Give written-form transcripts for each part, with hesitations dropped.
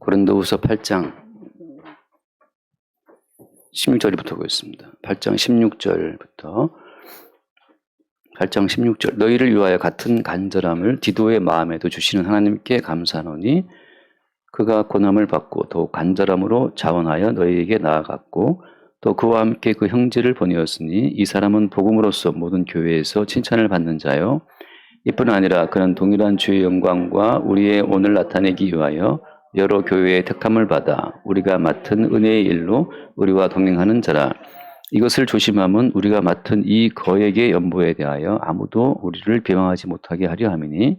고린도후서 8장 16절부터 보겠습니다. 8장 16절부터 8장 16절 너희를 위하여 같은 간절함을 디도의 마음에도 주시는 하나님께 감사하노니 그가 고난을 받고 더욱 간절함으로 자원하여 너희에게 나아갔고 또 그와 함께 그 형제를 보내었으니 이 사람은 복음으로써 모든 교회에서 칭찬을 받는 자요 이뿐 아니라 그는 동일한 주의 영광과 우리의 오늘 나타내기 위하여 여러 교회의 택함을 받아 우리가 맡은 은혜의 일로 우리와 동행하는 자라. 이것을 조심함은 우리가 맡은 이 거액의 연보에 대하여 아무도 우리를 비방하지 못하게 하려 함이니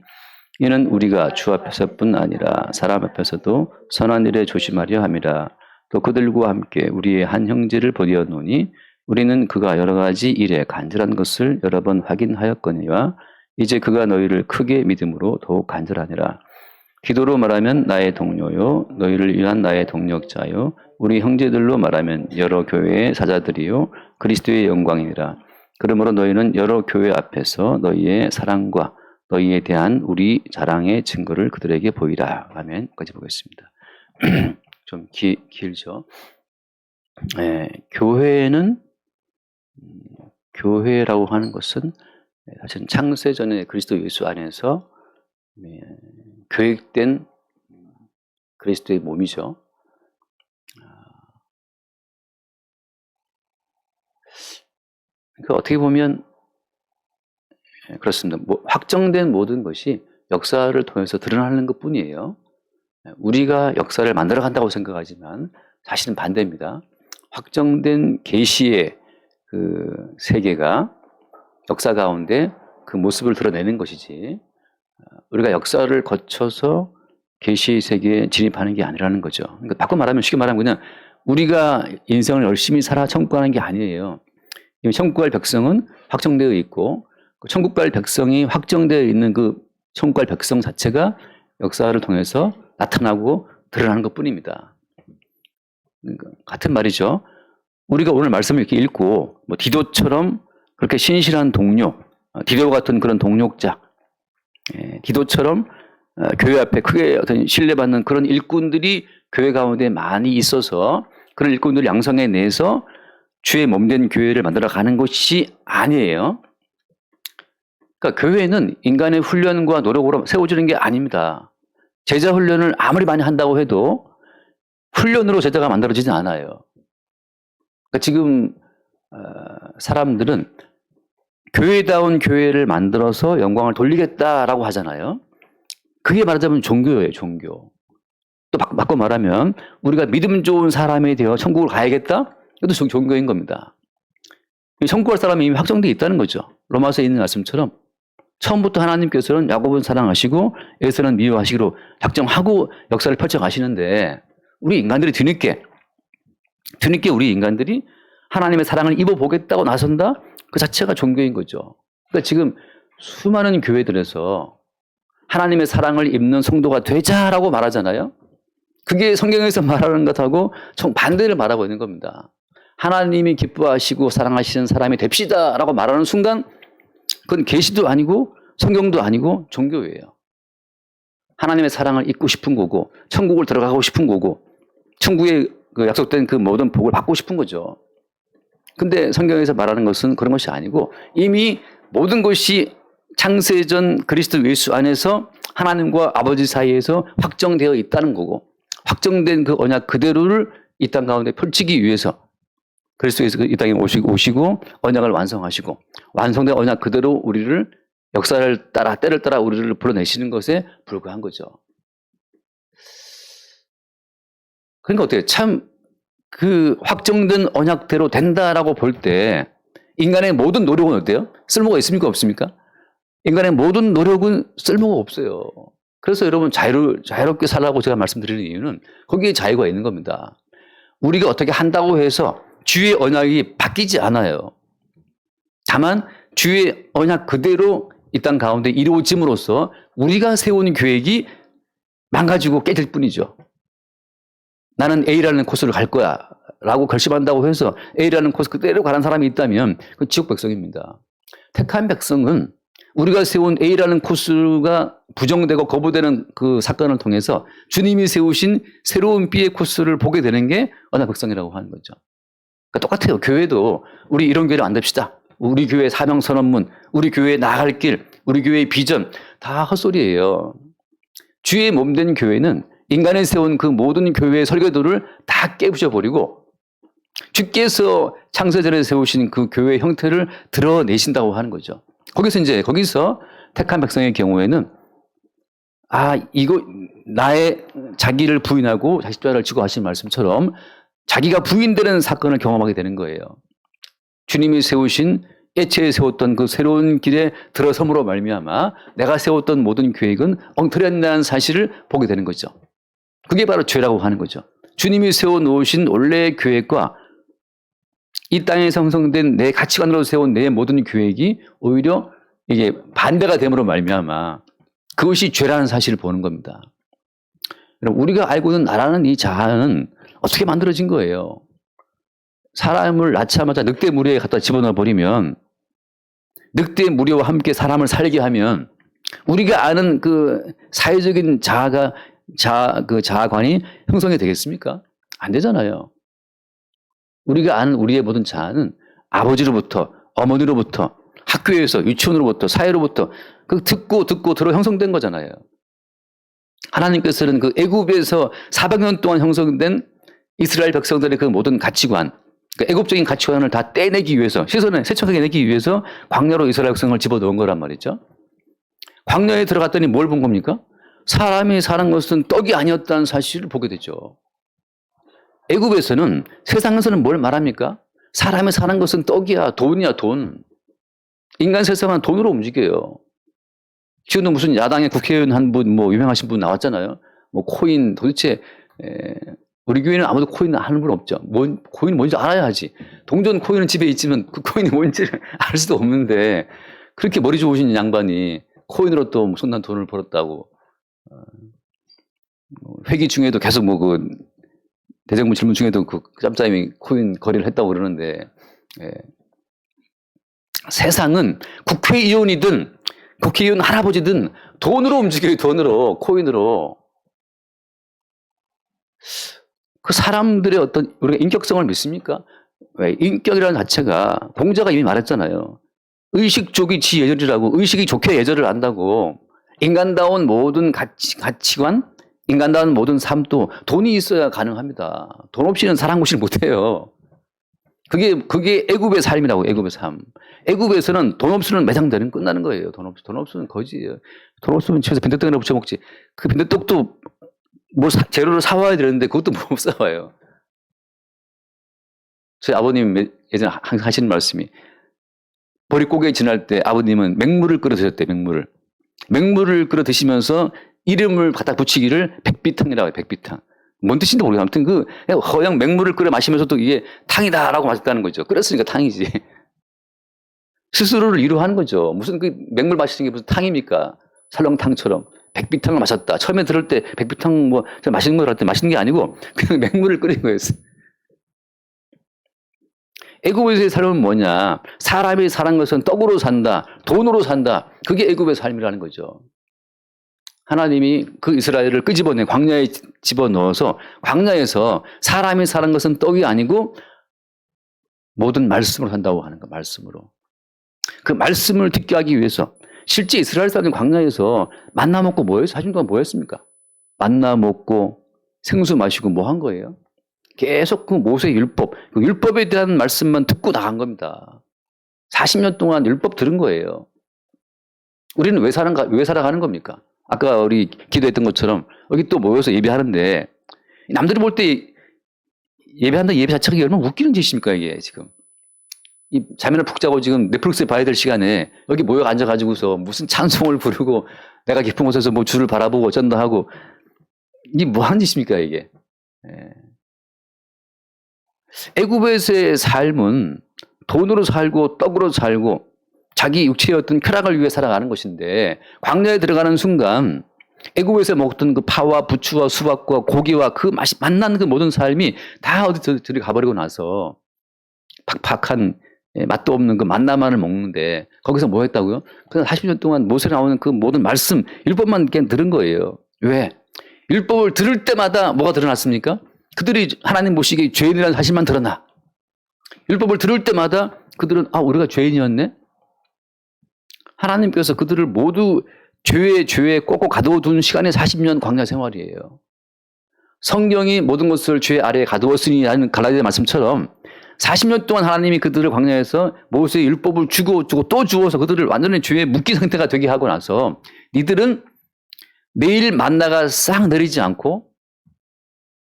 이는 우리가 주 앞에서뿐 아니라 사람 앞에서도 선한 일에 조심하려 함이라. 또 그들과 함께 우리의 한 형제를 보내었노니 우리는 그가 여러 가지 일에 간절한 것을 여러 번 확인하였거니와 이제 그가 너희를 크게 믿음으로 더욱 간절하니라. 기도로 말하면 나의 동료요 너희를 위한 나의 동력자요 우리 형제들로 말하면 여러 교회의 사자들이요 그리스도의 영광이니라. 그러므로 너희는 여러 교회 앞에서 너희의 사랑과 너희에 대한 우리 자랑의 증거를 그들에게 보이라. 아멘까지 보겠습니다. 좀 길죠. 교회라고 하는 것은 사실 창세전에 그리스도 예수 안에서 교육된 그리스도의 몸이죠. 그러니까 어떻게 보면 그렇습니다. 확정된 모든 것이 역사를 통해서 드러나는 것뿐이에요. 우리가 역사를 만들어 간다고 생각하지만 사실은 반대입니다. 확정된 계시의 그 세계가 역사 가운데 그 모습을 드러내는 것이지 우리가 역사를 거쳐서 계시의 세계에 진입하는 게 아니라는 거죠. 그러니까 바꿔 말하면 쉽게 말하면 그냥 우리가 인생을 열심히 살아 천국 가는 게 아니에요. 천국 갈 백성은 확정되어 있고 천국 갈 백성이 확정되어 있는 그 천국 갈 백성 자체가 역사를 통해서 나타나고 드러나는 것뿐입니다. 그러니까 같은 말이죠. 우리가 오늘 말씀을 이렇게 읽고 디도처럼 그렇게 신실한 동료, 디도 같은 그런 동력자, 디도처럼 교회 앞에 크게 어떤 신뢰받는 그런 일꾼들이 교회 가운데 많이 있어서 그런 일꾼들을 양성해내서 주의 몸된 교회를 만들어 가는 것이 아니에요. 그러니까 교회는 인간의 훈련과 노력으로 세워지는 게 아닙니다. 제자 훈련을 아무리 많이 한다고 해도 훈련으로 제자가 만들어지진 않아요. 그러니까 지금 사람들은 교회다운 교회를 만들어서 영광을 돌리겠다라고 하잖아요. 그게 말하자면 종교예요, 종교. 또 바꿔 말하면 우리가 믿음 좋은 사람이 되어 천국을 가야겠다? 이것도 종교인 겁니다. 천국 갈 사람이 이미 확정되어 있다는 거죠. 로마서에 있는 말씀처럼 처음부터 하나님께서는 야곱은 사랑하시고 에서는 미워하시기로 작정하고 역사를 펼쳐가시는데 우리 인간들이 뒤늦게 우리 인간들이 하나님의 사랑을 입어보겠다고 나선다? 그 자체가 종교인 거죠. 그러니까 지금 수많은 교회들에서 하나님의 사랑을 입는 성도가 되자라고 말하잖아요. 그게 성경에서 말하는 것하고 정반대를 말하고 있는 겁니다. 하나님이 기뻐하시고 사랑하시는 사람이 됩시다라고 말하는 순간 그건 계시도 아니고 성경도 아니고 종교예요. 하나님의 사랑을 입고 싶은 거고 천국을 들어가고 싶은 거고 천국에 그 약속된 그 모든 복을 받고 싶은 거죠. 근데 성경에서 말하는 것은 그런 것이 아니고 이미 모든 것이 창세전 그리스도 예수 안에서 하나님과 아버지 사이에서 확정되어 있다는 거고 확정된 그 언약 그대로를 이 땅 가운데 펼치기 위해서 그리스도께서 이 땅에 오시고 언약을 완성하시고 완성된 언약 그대로 우리를 역사를 따라 때를 따라 우리를 불러내시는 것에 불과한 거죠. 그러니까 어때요? 참 그 확정된 언약대로 된다라고 볼 때 인간의 모든 노력은 어때요? 쓸모가 있습니까? 없습니까? 인간의 모든 노력은 쓸모가 없어요. 그래서 여러분 자유롭게 살라고 제가 말씀드리는 이유는 거기에 자유가 있는 겁니다. 우리가 어떻게 한다고 해서 주의 언약이 바뀌지 않아요. 다만 주의 언약 그대로 이 땅 가운데 이루어짐으로써 우리가 세운 계획이 망가지고 깨질 뿐이죠. 나는 A라는 코스를 갈 거야 라고 결심한다고 해서 A라는 코스 그대로 가는 사람이 있다면 그건 지옥 백성입니다. 택한 백성은 우리가 세운 A라는 코스가 부정되고 거부되는 그 사건을 통해서 주님이 세우신 새로운 B의 코스를 보게 되는 게 언약 백성이라고 하는 거죠. 그러니까 똑같아요. 교회도 우리 이런 교회를 만듭시다. 우리 교회 사명 선언문, 우리 교회 나갈 길, 우리 교회의 비전 다 헛소리예요. 주의 몸된 교회는 인간이 세운 그 모든 교회의 설계도를 다 깨부셔버리고 주께서 창세전에 세우신 그 교회의 형태를 드러내신다고 하는 거죠. 거기서 택한 백성의 경우에는 이거 나의 자기를 부인하고 자식자를 지고 하신 말씀처럼 자기가 부인되는 사건을 경험하게 되는 거예요. 주님이 세우신 애초에 세웠던 그 새로운 길에 들어섬으로 말미암아 내가 세웠던 모든 계획은 엉터리였다는 사실을 보게 되는 거죠. 그게 바로 죄라고 하는 거죠. 주님이 세워놓으신 원래의 계획과 이 땅에서 형성된 내 가치관으로 세운 내 모든 계획이 오히려 이게 반대가 됨으로 말미암아 그것이 죄라는 사실을 보는 겁니다. 여러분, 우리가 알고 있는 나라는 이 자아는 어떻게 만들어진 거예요? 사람을 낳자마자 늑대 무리에 갖다 집어넣어 버리면 늑대 무리와 함께 사람을 살게 하면 우리가 아는 그 사회적인 자아관이 형성이 되겠습니까? 안 되잖아요. 우리가 아는 우리의 모든 자아는 아버지로부터, 어머니로부터, 학교에서, 유치원으로부터, 사회로부터 듣고 들어 형성된 거잖아요. 하나님께서는 그 애굽에서 400년 동안 형성된 이스라엘 백성들의 그 모든 가치관, 그 애굽적인 가치관을 다 떼내기 위해서, 세척하게 내기 위해서 광야로 이스라엘 백성을 집어넣은 거란 말이죠. 광야에 들어갔더니 뭘 본 겁니까? 사람이 사는 것은 떡이 아니었다는 사실을 보게 되죠. 애굽에서는, 세상에서는 뭘 말합니까? 사람이 사는 것은 떡이야, 돈이야, 돈. 인간 세상은 돈으로 움직여요. 지금도 무슨 야당의 국회의원 한 분, 유명하신 분 나왔잖아요. 코인, 도대체, 우리 교회는 아무도 코인 하는 분 없죠. 코인이 뭔지 알아야 하지. 동전 코인은 집에 있지만 그 코인이 뭔지를 알 수도 없는데, 그렇게 머리 좋으신 양반이 코인으로 또 엄청난 돈을 벌었다고. 회기 중에도 계속 대정부 질문 중에도 그 짬짬이 코인 거래를 했다고 그러는데, 세상은 국회의원이든 국회의원 할아버지든 돈으로 움직여요, 돈으로, 코인으로. 그 사람들의 어떤, 우리가 인격성을 믿습니까? 왜? 인격이라는 자체가, 공자가 이미 말했잖아요. 의식족이 지 예절이라고, 의식이 좋게 예절을 안다고. 인간다운 모든 가치관, 인간다운 모든 삶도 돈이 있어야 가능합니다. 돈 없이는 사랑고시를 못해요. 그게 애굽의 삶이라고, 애굽의 삶. 애굽에서는 돈 없으면 매장되는 끝나는 거예요. 돈 없으면 거지예요. 돈 없으면 집에서 빈대떡이나 부쳐 먹지. 그 빈대떡도 재료를 사와야 되는데 그것도 못 사와요. 저희 아버님 예전에 항상 하시는 말씀이, 보릿고개 지날 때 아버님은 맹물을 끓여 드셨대요, 맹물을. 맹물을 끓여 드시면서 이름을 갖다 붙이기를 백비탕이라고 해요, 백비탕. 뭔 뜻인지 모르겠어요. 아무튼 허영 맹물을 끓여 마시면서도 이게 탕이다라고 마셨다는 거죠. 끓였으니까 탕이지. 스스로를 위로하는 거죠. 무슨 맹물 마시는 게 무슨 탕입니까? 설렁탕처럼. 백비탕을 마셨다. 처음에 들을 때 백비탕 맛있는 걸 할 때 마시는 게 아니고 그냥 맹물을 끓인 거였어요. 애굽에서의 삶은 뭐냐? 사람이 사는 것은 떡으로 산다. 돈으로 산다. 그게 애굽의 삶이라는 거죠. 하나님이 그 이스라엘을 끄집어내 광야에 집어넣어서 광야에서 사람이 사는 것은 떡이 아니고 모든 말씀으로 산다고 하는 거, 말씀으로. 그 말씀을 듣게 하기 위해서 실제 이스라엘 사람들 광야에서 만나 먹고 뭐였어요? 40년 동안 뭐였습니까? 만나 먹고 생수 마시고 뭐 한 거예요? 계속 그 모세의 율법, 그 율법에 대한 말씀만 듣고 나간 겁니다. 40년 동안 율법 들은 거예요. 우리는 왜 살아가는 겁니까? 아까 우리 기도했던 것처럼 여기 또 모여서 예배하는데 남들이 볼 때 예배한다, 예배 자체가 얼마나 웃기는 짓입니까, 이게 지금. 이 자면을 푹 자고 지금 넷플릭스 봐야 될 시간에 여기 모여 앉아가지고서 무슨 찬송을 부르고 내가 깊은 곳에서 주를 바라보고 어쩐다 하고, 이게 뭐 하는 짓입니까, 이게. 애굽에서의 삶은 돈으로 살고 떡으로 살고 자기 육체의 어떤 쾌락을 위해 살아가는 것인데, 광야에 들어가는 순간 애굽에서 먹었던 그 파와 부추와 수박과 고기와 그 만난 그 모든 삶이 다 어디 들이 가버리고 나서 팍팍한 맛도 없는 그 만나만을 먹는데 거기서 뭐 했다고요? 그냥 40년 동안 모세에 나오는 그 모든 말씀, 율법만 그냥 들은 거예요. 왜? 율법을 들을 때마다 뭐가 드러났습니까? 그들이 하나님 보시기에 죄인이라는 사실만 드러나. 율법을 들을 때마다 그들은 우리가 죄인이었네? 하나님께서 그들을 모두 죄에 꼭꼭 가두어둔 시간이 40년 광야 생활이에요. 성경이 모든 것을 죄 아래에 가두었으니 라는 갈라디아 말씀처럼 40년 동안 하나님이 그들을 광야에서 모세의 율법을 주고 또 주어서 그들을 완전히 죄에 묶인 상태가 되게 하고 나서 니들은 내일 만나가 싹 내리지 않고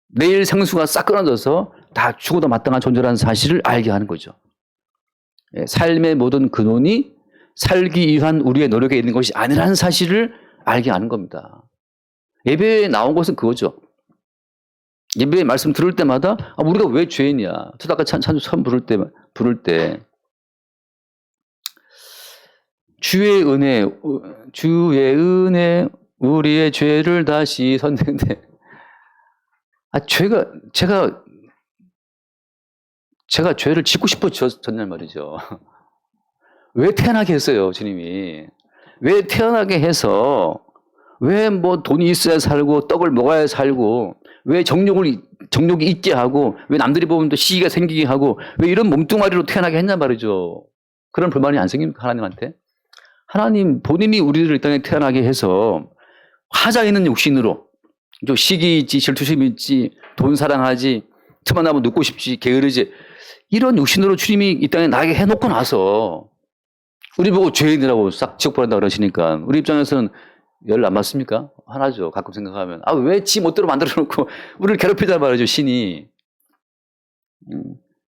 내일 생수가 싹 끊어져서 다 죽어도 마땅한 존재라는 사실을 알게 하는 거죠. 삶의 모든 근원이 살기 위한 우리의 노력에 있는 것이 아니라는 사실을 알게 하는 겁니다. 예배에 나온 것은 그거죠. 예배의 말씀 들을 때마다 우리가 왜 죄인이야. 저도 아까 찬주 처음 부를 때 주의 은혜 우리의 죄를 다시 선대는데 제가 죄를 짓고 싶어졌단 말이죠. 왜 태어나게 했어요, 주님이? 왜 태어나게 해서 왜 뭐 돈이 있어야 살고 떡을 먹어야 살고 왜 정욕이 있게 하고 왜 남들이 보면 또 시기가 생기게 하고 왜 이런 몸뚱아리로 태어나게 했냔 말이죠. 그런 불만이 안 생깁니까, 하나님한테? 하나님 본인이 우리를 이 땅에 태어나게 해서 하자 있는 육신으로 좀 시기 있지, 질투심 있지, 돈 사랑하지, 틈만 나면 눕고 싶지, 게으르지, 이런 육신으로 주님이 이 땅에 나게 해놓고 나서 우리 보고 죄인이라고 싹 지옥보낸다 그러시니까 우리 입장에서는 열 안 맞습니까? 하나죠. 가끔 생각하면 왜 지 멋대로 만들어 놓고 우리를 괴롭히자 말이죠, 신이.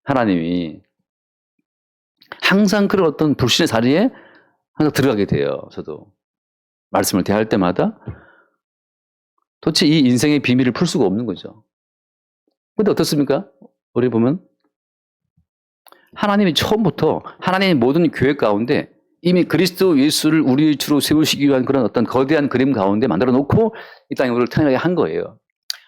하나님이 항상 그런 어떤 불신의 자리에 항상 들어가게 돼요. 저도 말씀을 대할 때마다 도대체 이 인생의 비밀을 풀 수가 없는 거죠. 근데 어떻습니까? 우리 보면 하나님이 처음부터 하나님의 모든 계획 가운데 이미 그리스도 예수를 우리의 주로 세우시기 위한 그런 어떤 거대한 그림 가운데 만들어 놓고 이 땅에 우리를 태어나게 한 거예요.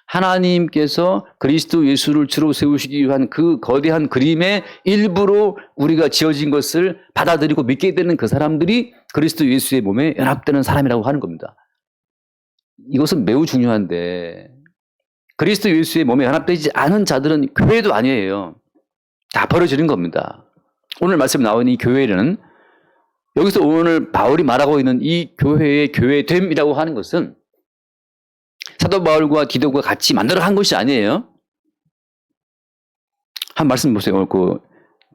하나님께서 그리스도 예수를 주로 세우시기 위한 그 거대한 그림의 일부로 우리가 지어진 것을 받아들이고 믿게 되는 그 사람들이 그리스도 예수의 몸에 연합되는 사람이라고 하는 겁니다. 이것은 매우 중요한데 그리스도 예수의 몸에 연합되지 않은 자들은 교회도 아니에요. 다 버려지는 겁니다. 오늘 말씀 나온 이 교회는 여기서 오늘 바울이 말하고 있는 이 교회의 교회됨이라고 하는 것은 사도 바울과 디도가 같이 만들어 한 것이 아니에요. 한 말씀 보세요. 오늘 그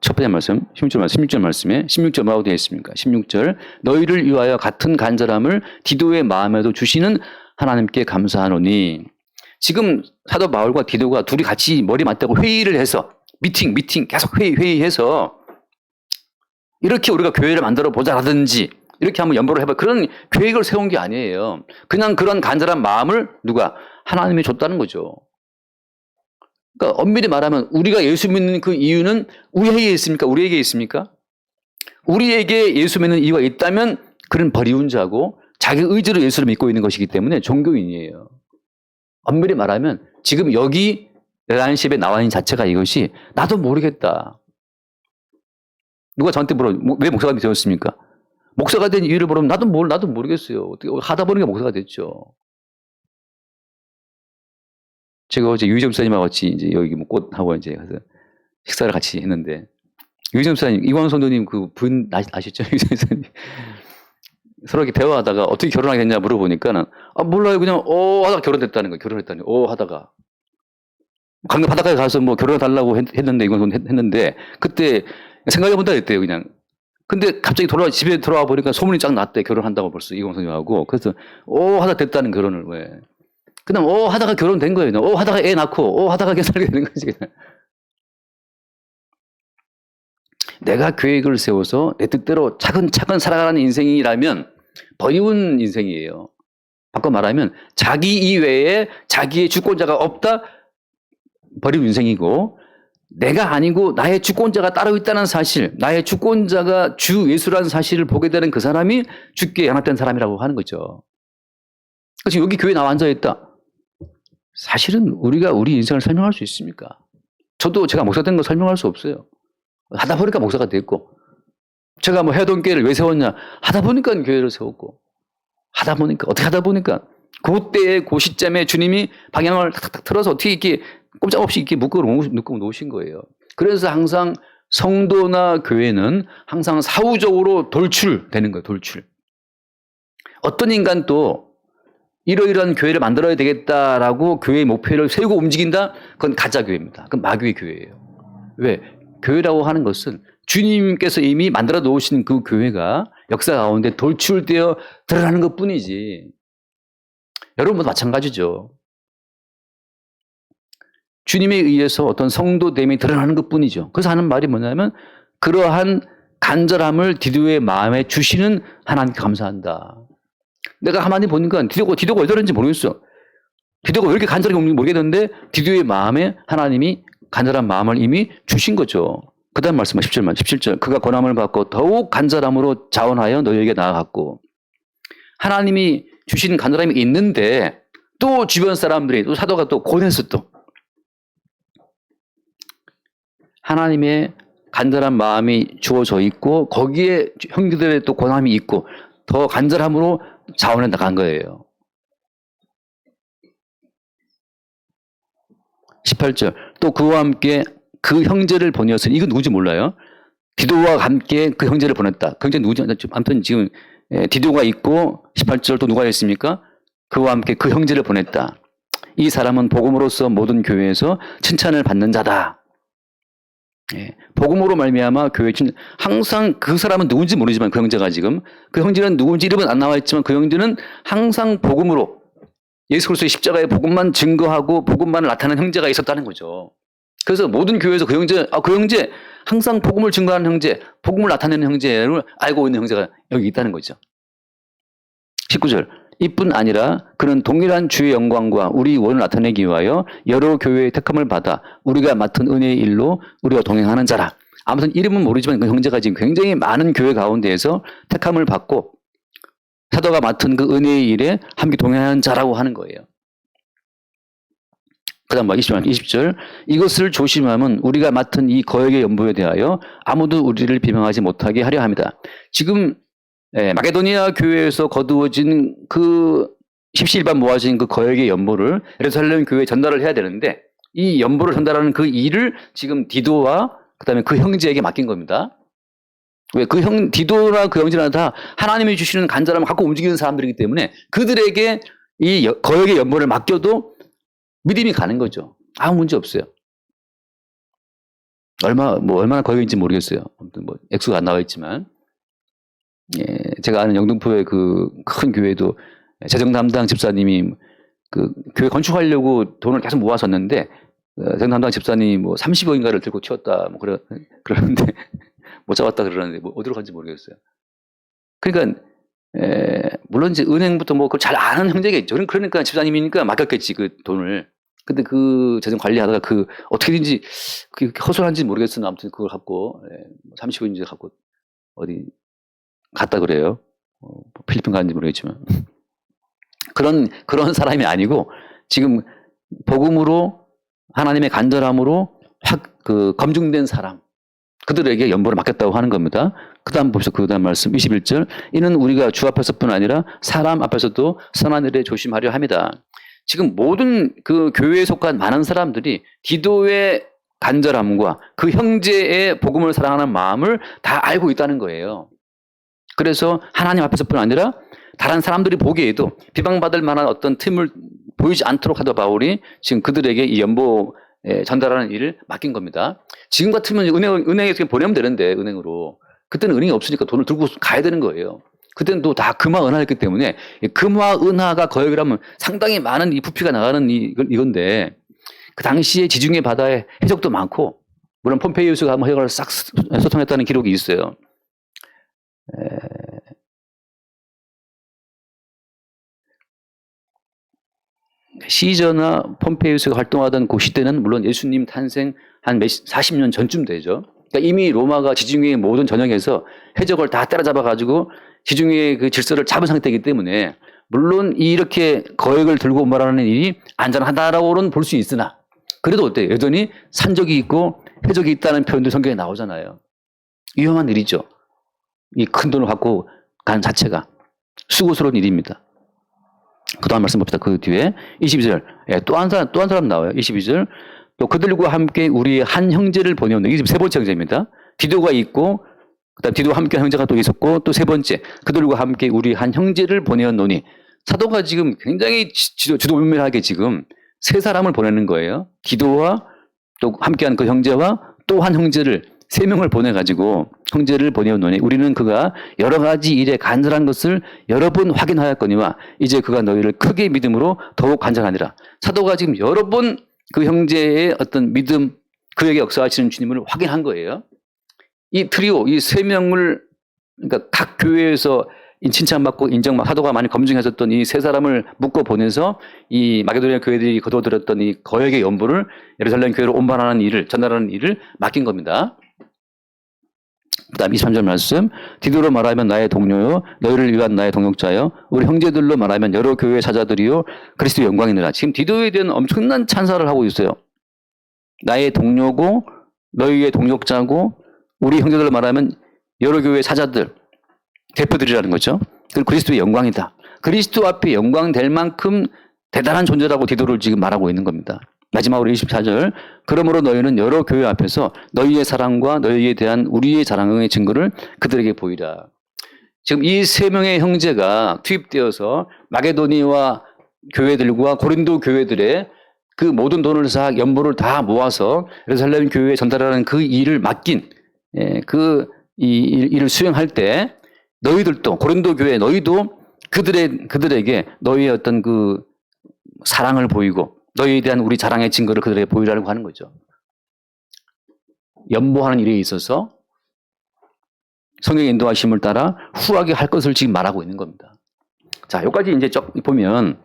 첫 번째 말씀, 16절 말씀에 16절 뭐라고 되어 있습니까? 16절 너희를 위하여 같은 간절함을 디도의 마음에도 주시는 하나님께 감사하노니. 지금 사도 바울과 디도가 둘이 같이 머리 맞대고 회의를 해서 미팅 계속 회의해서 이렇게 우리가 교회를 만들어 보자라든지 이렇게 한번 연보를 해봐. 그런 계획을 세운 게 아니에요. 그냥 그런 간절한 마음을 누가? 하나님이 줬다는 거죠. 그러니까 엄밀히 말하면 우리가 예수 믿는 그 이유는 우리에게 있습니까? 우리에게 있습니까? 우리에게 예수 믿는 이유가 있다면 그는 버리운 자고 자기 의지로 예수를 믿고 있는 것이기 때문에 종교인이에요. 엄밀히 말하면 지금 여기 레단십에 나와 있는 자체가 이것이 나도 모르겠다. 누가 저한테 물어 왜 목사가 되었습니까? 목사가 된 이유를 물으면 나도 모르겠어요. 어떻게 하다 보니까 목사가 됐죠. 제가 어제 유희정 목사님하고 같이 이제 여기 뭐 꽃하고 이제 가서 식사를 같이 했는데 유희정 목사님, 이광 선도님 그 부인 아시죠? 유희정 목사님 서로 이렇게 대화하다가 어떻게 결혼하게 됐냐 물어보니까는 몰라요. 그냥 하다가 결혼했다는 거예요. 결혼했다니 하다가 강릉 바닷가에 가서 뭐 결혼해 달라고 했는데 이광 선도 했는데 그때 생각해본다 했대요, 그냥. 근데 갑자기 집에 돌아와 보니까 소문이 쫙 났대, 결혼한다고 벌써 이광선님하고. 그래서, 하다 됐다는 결혼을, 왜. 그냥, 하다가 결혼된 거예요. 그냥. 하다가 애 낳고, 하다가 그냥 살게 되는 거지, 그냥. 내가 계획을 세워서 내 뜻대로 차근차근 살아가는 인생이라면 버리운 인생이에요. 바꿔 말하면 자기 이외에 자기의 주권자가 없다, 버리운 인생이고, 내가 아니고 나의 주권자가 따로 있다는 사실, 나의 주권자가 주 예수라는 사실을 보게 되는 그 사람이 주께 연합된 사람이라고 하는 거죠. 그래서 여기 교회에 나와 앉아있다. 사실은 우리가 우리 인생을 설명할 수 있습니까? 저도 제가 목사 된 거 설명할 수 없어요. 하다 보니까 목사가 됐고 제가 뭐 해동교회를 왜 세웠냐? 하다 보니까 교회를 세웠고, 어떻게 하다 보니까, 그때의 그 시점에 주님이 방향을 탁탁탁 틀어서 어떻게 이렇게 꼼짝없이 이렇게 묶어 놓으신 거예요. 그래서 항상 성도나 교회는 항상 사후적으로 돌출되는 거예요, 돌출. 어떤 인간도 이러이러한 교회를 만들어야 되겠다라고 교회의 목표를 세우고 움직인다? 그건 가짜교회입니다. 그건 마귀의 교회예요. 왜? 교회라고 하는 것은 주님께서 이미 만들어 놓으신 그 교회가 역사 가운데 돌출되어 드러나는 것 뿐이지. 여러분도 마찬가지죠. 주님에 의해서 어떤 성도됨이 드러나는 것 뿐이죠. 그래서 하는 말이 뭐냐면 그러한 간절함을 디도의 마음에 주시는 하나님께 감사한다. 내가 가만히 보니까 디도가 왜 저런지 모르겠어. 디도가 왜 이렇게 간절하게 없는지 모르겠는데 디도의 마음에 하나님이 간절한 마음을 이미 주신 거죠. 그 다음 말씀 17절. 그가 권함을 받고 더욱 간절함으로 자원하여 너희에게 나아갔고. 하나님이 주신 간절함이 있는데 또 주변 사람들이 또 사도가 또 권해서 또 하나님의 간절한 마음이 주어져 있고 거기에 형제들의 또 권함이 있고 더 간절함으로 자원해 나간 거예요. 18절. 또 그와 함께 그 형제를 보내었으니 이건 누군지 몰라요. 디도와 함께 그 형제를 보냈다. 그 형제 누구지? 아무튼 지금 디도가 있고 18절 또 누가 있습니까? 그와 함께 그 형제를 보냈다. 이 사람은 복음으로서 모든 교회에서 칭찬을 받는 자다. 복음으로 말미암아 교회 항상 그 사람은 누군지 모르지만 그 형제가 지금 그 형제는 누군지 이름은 안 나와 있지만 그 형제는 항상 복음으로 예수 그리스도의 십자가의 복음만 증거하고 복음만을 나타내는 형제가 있었다는 거죠. 그래서 모든 교회에서 그 형제 항상 복음을 증거하는 형제, 복음을 나타내는 형제를 알고 있는 형제가 여기 있다는 거죠. 19절. 이뿐 아니라 그는 동일한 주의 영광과 우리 원을 나타내기 위하여 여러 교회의 택함을 받아 우리가 맡은 은혜의 일로 우리가 동행하는 자라. 아무튼 이름은 모르지만 그 형제가 지금 굉장히 많은 교회 가운데에서 택함을 받고 사도가 맡은 그 은혜의 일에 함께 동행하는 자라고 하는 거예요. 그 다음 20절. 이것을 조심하면 우리가 맡은 이 거역의 연보에 대하여 아무도 우리를 비방하지 못하게 하려 합니다. 지금 마게도니아 교회에서 거두어진 그 십시일반 모아진 그 거역의 연보를 예루살렘 교회에 전달을 해야 되는데 이 연보를 전달하는 그 일을 지금 디도와 그다음에 그 형제에게 맡긴 겁니다. 왜? 디도나 그 형제는 다 하나님이 주시는 간절함을 갖고 움직이는 사람들이기 때문에 그들에게 이 거역의 연보를 맡겨도 믿음이 가는 거죠. 아무 문제 없어요. 얼마나 거역인지 모르겠어요. 아무튼 액수가 안 나와 있지만. 제가 아는 영등포의 그 큰 교회도 재정 담당 집사님이 그 교회 건축하려고 돈을 계속 모았었는데 재정 담당 집사님이 30억인가를 들고 튀었다 그러는데 못 잡았다 그러는데 어디로 간지 모르겠어요. 그러니까 물론 이제 은행부터 그걸 잘 아는 형제가 있죠. 그러니까 집사님이니까 맡겼겠지 그 돈을. 근데 그 재정 관리하다가 어떻게든지 그게 허술한지 모르겠으나 아무튼 그걸 갖고 30억인지 갖고 어디 갔다 그래요. 필리핀 갔는지 모르겠지만. 그런 사람이 아니고, 지금, 복음으로, 하나님의 간절함으로 검증된 사람, 그들에게 연보를 맡겼다고 하는 겁니다. 그 다음 봅시다. 그 다음 말씀, 21절. 이는 우리가 주 앞에서뿐 아니라 사람 앞에서도 선한 일에 조심하려 합니다. 지금 모든 그 교회에 속한 많은 사람들이 디도의 간절함과 그 형제의 복음을 사랑하는 마음을 다 알고 있다는 거예요. 그래서 하나님 앞에서뿐 아니라 다른 사람들이 보기에도 비방받을 만한 어떤 틈을 보이지 않도록 하던 바울이 지금 그들에게 이 연보 전달하는 일을 맡긴 겁니다. 지금 같으면 은행에 보내면 되는데, 은행으로. 그때는 은행이 없으니까 돈을 들고 가야 되는 거예요. 그때는 또 다 금화 은하였기 때문에 금화 은하가 거역이라면 상당히 많은 이 부피가 나가는 이건데 그 당시에 지중해 바다에 해적도 많고 물론 폼페이우스가 한번 해적을 싹 소통했다는 기록이 있어요. 시저나 폼페이우스가 활동하던 그 시대는 물론 예수님 탄생 한 40년 전쯤 되죠. 그러니까 이미 로마가 지중해의 모든 전역에서 해적을 다 때려잡아가지고 지중해의 그 질서를 잡은 상태이기 때문에 물론 이렇게 거역을 들고 말하는 일이 안전하다라고는 볼 수 있으나 그래도 어때요? 여전히 산적이 있고 해적이 있다는 표현도 성경에 나오잖아요. 위험한 일이죠. 이 큰 돈을 갖고 가는 자체가 수고스러운 일입니다. 그 다음 말씀 봅시다. 그 뒤에 22절. 예, 또 한 사람 나와요. 22절. 또 그들과 함께 우리 한 형제를 보내오는, 이게 지금 세 번째 형제입니다. 디도가 있고, 그 다음 디도와 함께 형제가 또 있었고, 또 세 번째, 그들과 함께 우리 한 형제를 보내었노니, 사도가 지금 굉장히 주도면밀하게 지금 세 사람을 보내는 거예요. 디도와 또 함께한 그 형제와 또 한 형제를, 세 명을 보내가지고 형제를 보내었노니 우리는 그가 여러 가지 일에 간절한 것을 여러 번 확인하였거니와 이제 그가 너희를 크게 믿음으로 더욱 간절하니라. 사도가 지금 여러 번 그 형제의 어떤 믿음, 그에게 역사하시는 주님을 확인한 거예요. 이 트리오, 이 세 명을, 그러니까 각 교회에서 칭찬받고 사도가 많이 검증했었던 이 세 사람을 묶어 보내서 이 마게도니아 교회들이 거둬들였던 이 거액의 연보를 예루살렘 교회로 운반하는 일을, 전달하는 일을 맡긴 겁니다. 그 다음 23절 말씀. 디도로 말하면 나의 동료요, 너희를 위한 나의 동역자요, 우리 형제들로 말하면 여러 교회의 사자들이요, 그리스도의 영광이니라. 지금 디도에 대한 엄청난 찬사를 하고 있어요. 나의 동료고, 너희의 동역자고, 우리 형제들로 말하면 여러 교회의 사자들, 대표들이라는 거죠. 그리고 그리스도의 영광이다. 그리스도 앞에 영광될 만큼 대단한 존재라고 디도를 지금 말하고 있는 겁니다. 마지막으로 24절. 그러므로 너희는 여러 교회 앞에서 너희의 사랑과 너희에 대한 우리의 자랑의 증거를 그들에게 보이라. 지금 이 세 명의 형제가 투입되어서 마게도니아 교회들과 고린도 교회들의 그 모든 돈을 다, 연보를 다 모아서 예루살렘 교회에 전달하는 그 일을 맡긴, 이 일을 수행할 때 너희들도, 고린도 교회 너희도 그들에게 너희의 어떤 그 사랑을 보이고 너희에 대한 우리 자랑의 증거를 그들에게 보이라고 하는 거죠. 연보하는 일에 있어서 성령의 인도하심을 따라 후하게 할 것을 지금 말하고 있는 겁니다. 자, 여기까지 이제 쭉 보면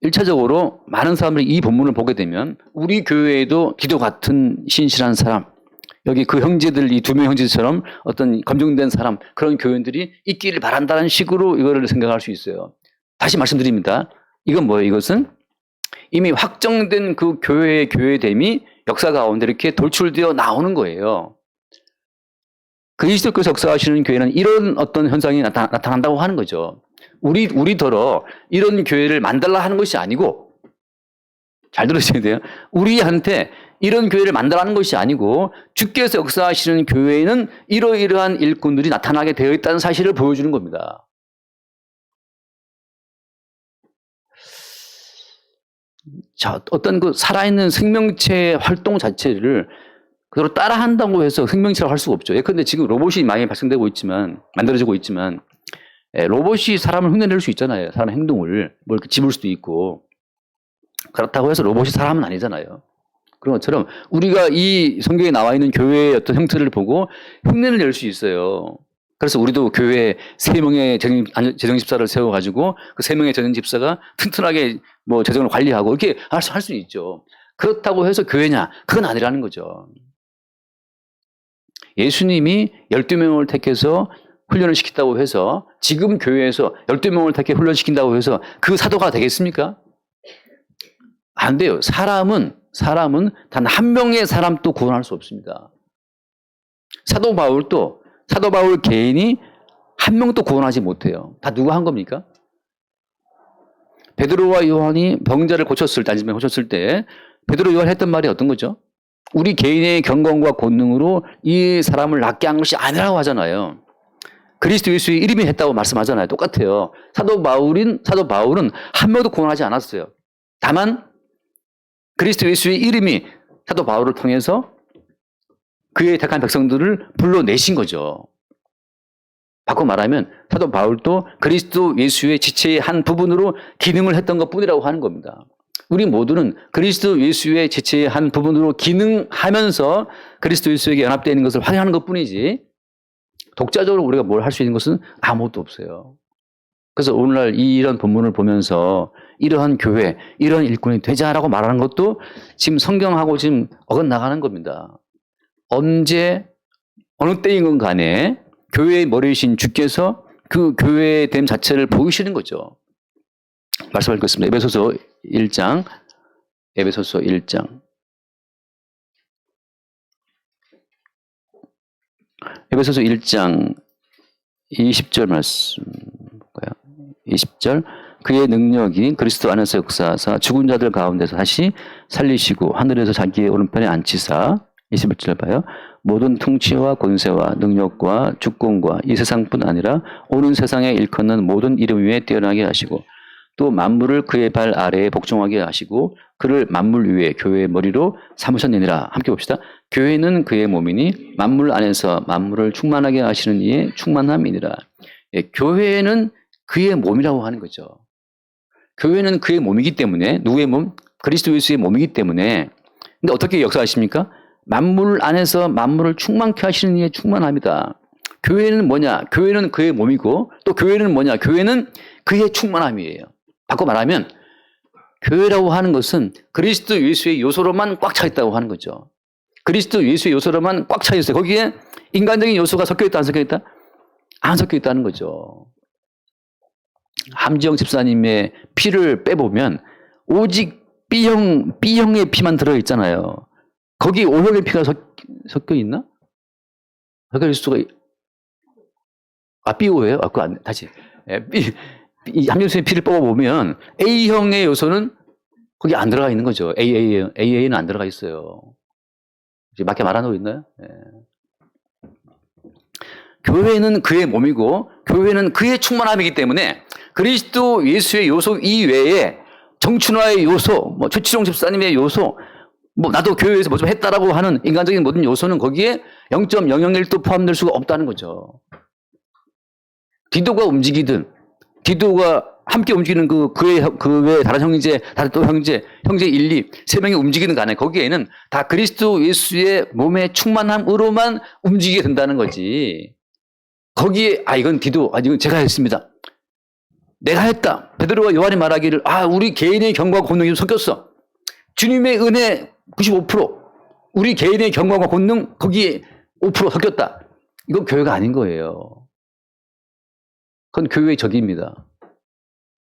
1차적으로 많은 사람들이 이 본문을 보게 되면 우리 교회에도 디도 같은 신실한 사람, 여기 그 형제들, 이 두 명 형제처럼 어떤 검증된 사람, 그런 교인들이 있기를 바란다는 식으로 이거를 생각할 수 있어요. 다시 말씀드립니다. 이건 뭐예요? 이것은 이미 확정된 그 교회의 교회됨이 역사 가운데 이렇게 돌출되어 나오는 거예요. 그리스도께서 역사하시는 교회는 이런 어떤 현상이 나타난다고 하는 거죠. 우리더러 이런 교회를 만들라 하는 것이 아니고, 잘 들으셔야 돼요. 우리한테 이런 교회를 만들라는 것이 아니고 주께서 역사하시는 교회에는 이러이러한 일꾼들이 나타나게 되어 있다는 사실을 보여주는 겁니다. 자, 어떤 그 살아있는 생명체의 활동 자체를 그대로 따라한다고 해서 생명체라고 할 수가 없죠. 예컨대 지금 로봇이 많이 발생되고 있지만, 만들어지고 있지만, 로봇이 사람을 흉내낼 수 있잖아요. 사람의 행동을 뭐 이렇게 집을 수도 있고. 그렇다고 해서 로봇이 사람은 아니잖아요. 그런 것처럼 우리가 이 성경에 나와 있는 교회의 어떤 형태를 보고 흉내를 낼 수 있어요. 그래서 우리도 교회에 세 명의 재정집사를 세워가지고 그 세 명의 재정집사가 튼튼하게 뭐 재정을 관리하고 이렇게 할 수 있죠. 그렇다고 해서 교회냐? 그건 아니라는 거죠. 예수님이 12명을 택해서 훈련을 시켰다고 해서 지금 교회에서 12명을 택해 훈련시킨다고 해서 그 사도가 되겠습니까? 안 돼요. 사람은 단 한 명의 사람도 구원할 수 없습니다. 사도 바울 개인이 한 명도 구원하지 못해요. 다 누가 한 겁니까? 베드로와 요한이 병자를 고쳤을 때 베드로 요한이 했던 말이 어떤 거죠? 우리 개인의 경건과 권능으로 이 사람을 낫게 한 것이 아니라고 하잖아요. 그리스도 예수의 이름이 했다고 말씀하잖아요. 똑같아요. 사도 바울은 한 명도 구원하지 않았어요. 다만 그리스도 예수의 이름이 사도 바울을 통해서 그의 택한 백성들을 불러내신 거죠. 바꿔 말하면 사도 바울도 그리스도 예수의 지체의 한 부분으로 기능을 했던 것뿐이라고 하는 겁니다. 우리 모두는 그리스도 예수의 지체의 한 부분으로 기능하면서 그리스도 예수에게 연합되어 있는 것을 확인하는 것뿐이지 독자적으로 우리가 뭘 할 수 있는 것은 아무것도 없어요. 그래서 오늘날 이런 본문을 보면서 이러한 교회, 이러한 일꾼이 되자라고 말하는 것도 지금 성경하고 지금 어긋나가는 겁니다. 언제, 어느 때인 건 간에 교회의 머리이신 주께서 그 교회의 됨 자체를 보이시는 거죠. 말씀을 읽겠습니다. 에베소서 1장. 에베소서 1장 20절 말씀 볼까요? 20절. 그의 능력이 그리스도 안에서 역사하사 죽은 자들 가운데서 다시 살리시고 하늘에서 자기의 오른편에 앉히사 21절 봐요. 모든 통치와 권세와 능력과 주권과 이 세상뿐 아니라 오는 세상에 일컫는 모든 이름 위에 뛰어나게 하시고 또 만물을 그의 발 아래에 복종하게 하시고 그를 만물 위에 교회의 머리로 삼으셨느니라. 함께 봅시다. 교회는 그의 몸이니 만물 안에서 만물을 충만하게 하시는 이의 충만함이니라. 예, 교회는 그의 몸이라고 하는 거죠. 교회는 그의 몸이기 때문에, 누구의 몸? 그리스도 예수의 몸이기 때문에. 근데 어떻게 역사하십니까? 만물 안에서 만물을 충만케 하시는 이의 충만함이다. 교회는 뭐냐? 교회는 그의 몸이고 또 교회는 뭐냐? 교회는 그의 충만함이에요. 바꿔 말하면 교회라고 하는 것은 그리스도 예수의 요소로만 꽉 차 있다고 하는 거죠. 그리스도 예수의 요소로만 꽉 차 있어요. 거기에 인간적인 요소가 섞여 있다, 안 섞여 있다? 안 섞여 있다는 거죠. 함지영 집사님의 피를 빼보면 오직 B형의 피만 들어있잖아요. 거기 O형의 피가 섞여 있나? 섞여 있을 수가, BO예요? 그거 안, 다시. 함지영 집사님의 피를 뽑아보면 A형의 요소는 거기 안 들어가 있는 거죠. AA는 안 들어가 있어요. 맞게 말하고 있나요? 네. 교회는 그의 몸이고 교회는 그의 충만함이기 때문에 그리스도 예수의 요소 이외에 정춘화의 요소, 최치룡 집사님의 요소, 나도 교회에서 뭐 좀 했다라고 하는 인간적인 모든 요소는 거기에 0.001도 포함될 수가 없다는 거죠. 디도가 움직이든, 디도가 함께 움직이는 그 외에 다른 형제, 다른 또 형제 1, 2, 세 명이 움직이는 간에 거기에는 다 그리스도 예수의 몸의 충만함으로만 움직이게 된다는 거지. 거기에, 이건 디도, 이건 제가 했습니다. 내가 했다. 베드로와 요한이 말하기를, 우리 개인의 경과와 권능이 섞였어. 주님의 은혜 95%, 우리 개인의 경과와 권능 거기에 5% 섞였다. 이건 교회가 아닌 거예요. 그건 교회의 적입니다.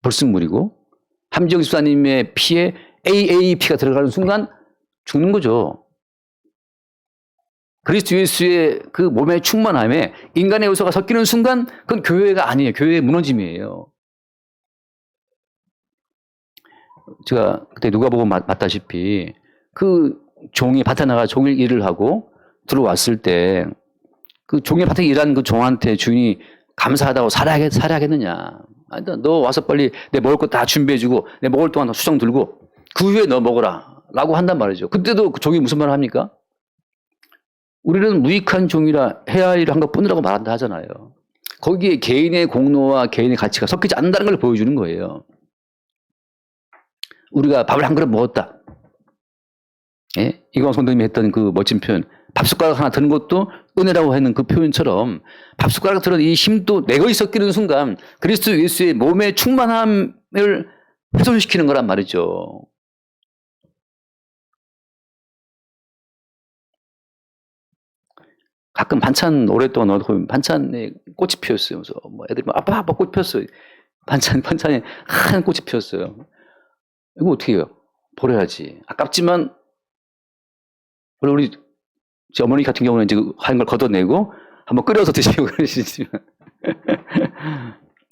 불순물이고 함지영 집사님의 피에 AAP가 들어가는 순간 죽는 거죠. 그리스도 예수의 그 몸의 충만함에 인간의 요소가 섞이는 순간 그건 교회가 아니에요. 교회의 무너짐이에요. 제가 그때 누가복음 봤다시피 그 종이 밭에 나가 종일 일을 하고 들어왔을 때 그 종이 밭에 일하는 그 종한테 주인이 감사하다고 살아야겠느냐. 너 와서 빨리 내 먹을 거 다 준비해주고 내 먹을 동안 수정 들고 그 후에 너 먹어라 라고 한단 말이죠. 그때도 그 종이 무슨 말을 합니까? 우리는 무익한 종이라 해야 할 일을 한 것뿐이라고 말한다 하잖아요. 거기에 개인의 공로와 개인의 가치가 섞이지 않는다는 걸 보여주는 거예요. 우리가 밥을 한 그릇 먹었다. 예? 이광 선생님이 했던 그 멋진 표현, 밥숟가락 하나 드는 것도 은혜라고 하는 그 표현처럼 밥숟가락 들은 이 힘도 내 것이 섞이는 순간 그리스도 예수의 몸의 충만함을 훼손시키는 거란 말이죠. 가끔 반찬 오랫동안 넣어놓고 반찬에 꽃이 피었어요. 그래서 애들이 아빠 꽃이 피었어요. 반찬에 한 꽃이 피었어요. 이거 어떻게 해요? 버려야지. 아깝지만 우리 제 어머니 같은 경우는 이제 한 걸 걷어내고 한번 끓여서 드시고 그러시지만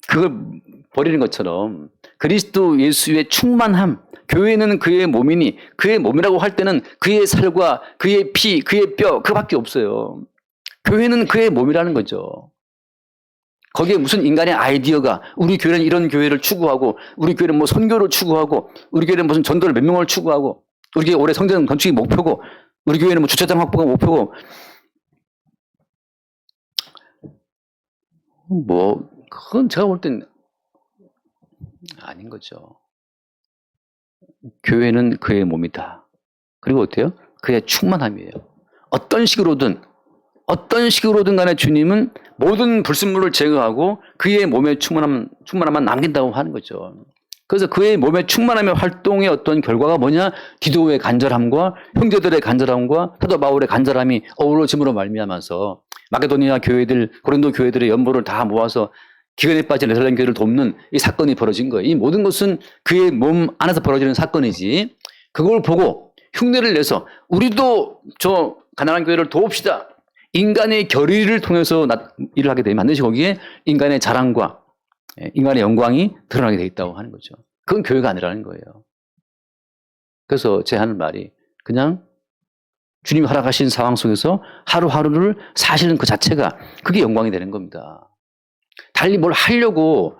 그걸 버리는 것처럼 그리스도 예수의 충만함, 교회는 그의 몸이니 그의 몸이라고 할 때는 그의 살과 그의 피, 그의 뼈 그밖에 없어요. 교회는 그의 몸이라는 거죠. 거기에 무슨 인간의 아이디어가 우리 교회는 이런 교회를 추구하고 우리 교회는 뭐 선교를 추구하고 우리 교회는 무슨 전도를 몇 명을 추구하고 우리 교회 올해 성전 건축이 목표고 우리 교회는 뭐 주차장 확보가 목표고 그건 제가 볼 땐 아닌 거죠. 교회는 그의 몸이다. 그리고 어때요? 그의 충만함이에요. 어떤 식으로든 간에 주님은 모든 불순물을 제거하고 그의 몸의 충만함만 남긴다고 하는 거죠. 그래서 그의 몸의 충만함의 활동의 어떤 결과가 뭐냐? 디도의 간절함과 형제들의 간절함과 사도 바울의 간절함이 어우러짐으로 말미암아서 마게도니아 교회들, 고린도 교회들의 연보를 다 모아서 기근에 빠진 네덜란드 교회를 돕는 이 사건이 벌어진 거예요. 이 모든 것은 그의 몸 안에서 벌어지는 사건이지. 그걸 보고 흉내를 내서 우리도 저 가난한 교회를 도웁시다. 인간의 결의를 통해서 일을 하게 되면 반드시 거기에 인간의 자랑과 인간의 영광이 드러나게 돼 있다고 하는 거죠. 그건 교회가 아니라는 거예요. 그래서 제 하는 말이 그냥 주님이 허락하신 상황 속에서 하루하루를 사시는 그 자체가 그게 영광이 되는 겁니다. 달리 뭘 하려고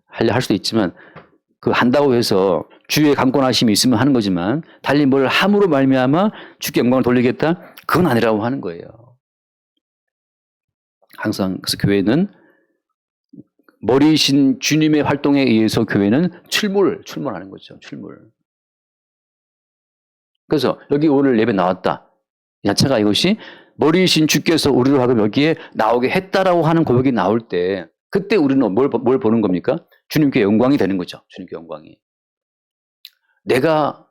할 수도 있지만 그 한다고 해서 주의 강권하심이 있으면 하는 거지만 달리 뭘 함으로 말미암아 주께 영광을 돌리겠다? 그건 아니라고 하는 거예요. 항상 그래서 교회는 머리이신 주님의 활동에 의해서 교회는 출몰하는 거죠. 출몰. 그래서 여기 오늘 예배 나왔다. 이 자체가 이것이 머리이신 주께서 우리를 하고 여기에 나오게 했다라고 하는 고백이 나올 때 그때 우리는 뭘 보는 겁니까? 주님께 영광이 되는 거죠. 주님께 영광이. 내가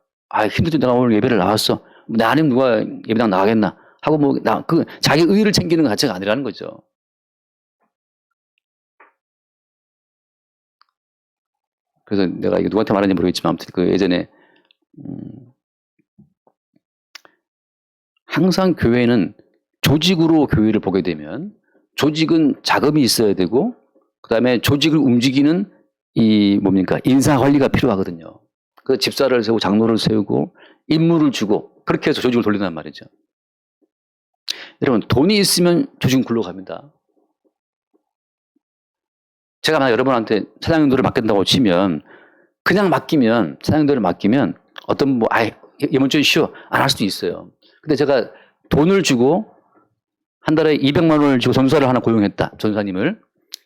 힘들지 내가 오늘 예배를 나왔어. 내 아니면 누가 예배당 나가겠나 하고 자기 의의를 챙기는 것 자체가 아니라는 거죠. 그래서 내가 이거 누구한테 말하는지 모르겠지만 아무튼 그 예전에 항상 교회는 조직으로 교회를 보게 되면 조직은 자금이 있어야 되고 그다음에 조직을 움직이는 인사 관리가 필요하거든요. 그 집사를 세우고 장로를 세우고 임무를 주고 그렇게 해서 조직을 돌린단 말이죠. 여러분 돈이 있으면 조직은 굴러갑니다. 제가 만약 여러분한테 사장님들을 맡긴다고 치면 그냥 맡기면 사장님들을 맡기면 어떤 이번 주에 쉬어 안 할 수도 있어요. 근데 제가 돈을 주고 한 달에 200만 원을 주고 전사를 하나 고용했다. 전사님을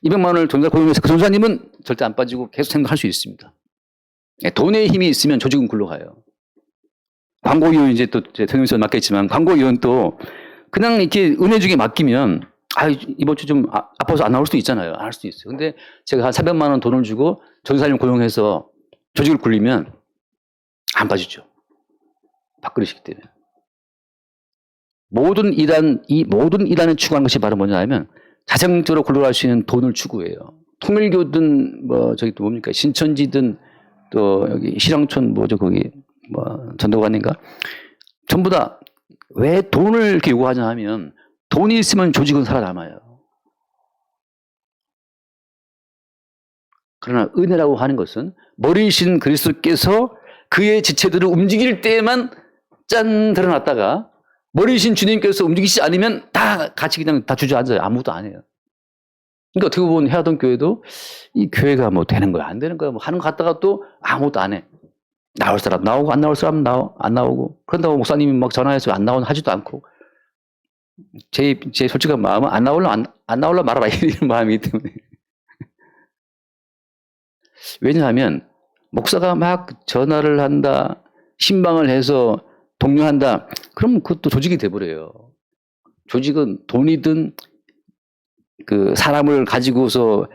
200만 원을 전사 고용해서 그 전사님은 절대 안 빠지고 계속 생각할 수 있습니다. 돈의 힘이 있으면 조직은 굴러가요. 광고위원 이제 또 대통령에서 맡겠지만 광고위원 또 그냥 이렇게 은혜 주게 맡기면 이번 주 좀 아파서 안 나올 수도 있잖아요. 안 할 수도 있어요. 근데 제가 한 400만 원 돈을 주고 전사님 고용해서 조직을 굴리면 안 빠지죠. 밥그릇이기 때문에. 모든 이단을 추구하는 것이 바로 뭐냐 하면 자생적으로 굴러갈 수 있는 돈을 추구해요. 통일교든 저기 또 뭡니까 신천지든 또 여기 실향촌 거기 전도관인가 전부 다 왜 돈을 이렇게 요구하냐 하면 돈이 있으면 조직은 살아남아요. 그러나 은혜라고 하는 것은 머리이신 그리스도께서 그의 지체들을 움직일 때에만 짠 드러났다가 머리이신 주님께서 움직이시지 않으면 다 같이 그냥 다 주저앉아요. 아무것도 안 해요. 그러니까 어떻게 보면 해하던 교회도 이 교회가 되는 거야 안 되는 거야 하는 거 같다가 또 아무것도 안 해. 나올 사람 나오고 안 나올 사람 안 나오고 그런다고 목사님이 막 전화해서 안 나오는 하지도 않고 제 솔직한 마음은 안 나올라 말아라 이런 마음이기 때문에 왜냐하면 목사가 막 전화를 한다 신방을 해서 독려한다 그러면 그것도 조직이 돼버려요. 조직은 돈이든 그 사람을 가지고서